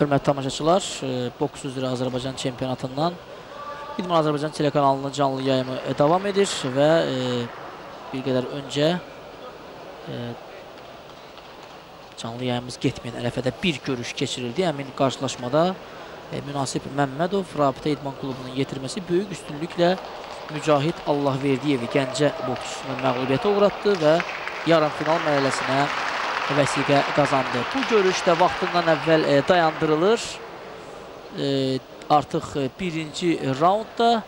Hörmətli tamaşaçılar, boks üzrə Azərbaycan çempionatından İdman Azərbaycan telekanalının canlı yayımı davam edir və bir qədər öncə canlı yayımız getməyən ərəfədə bir görüş keçirildi. Həmin qarşılaşmada Münasib Məmmədov Rabitə İdman Klubunun yetirməsi böyük üstünlüklə Mücahid Allahverdiyevi Gəncə boksçusunu məğlubiyyətə uğratdı və yarımfinal mərhələsinə vəsiqə qazandı. Bu görüş də vaxtından əvvəl dayandırılır. Artıq birinci raundda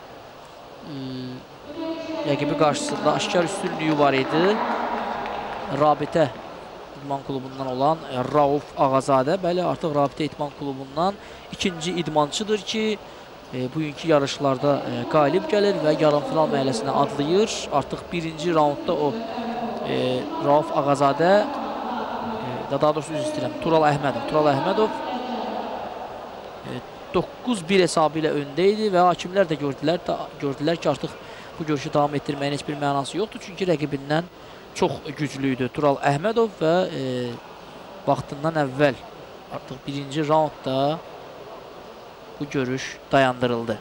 rəqibi qarşısında aşkar üstünlüyü var idi. Rabitə İdman Klubundan olan Rauf Ağazadə. Bəli, artıq Rabitə İdman Klubundan ikinci idmançıdır ki, bugünkü yarışlarda qalib gəlir və yarımfinal mərhələsinə adlayır. Artıq birinci raundda o Rauf Ağazadə, daha doğrusu üzr istəyirəm, Tural Əhmədov 9-1 hesabı ilə öndə idi və hakimlər də gördülər ki, artıq bu görüşü davam etdirməyin heç bir mənası yoxdur. Çünki rəqibindən çox güclü idi Tural Əhmədov və vaxtından əvvəl artıq birinci raundda bu görüş dayandırıldı.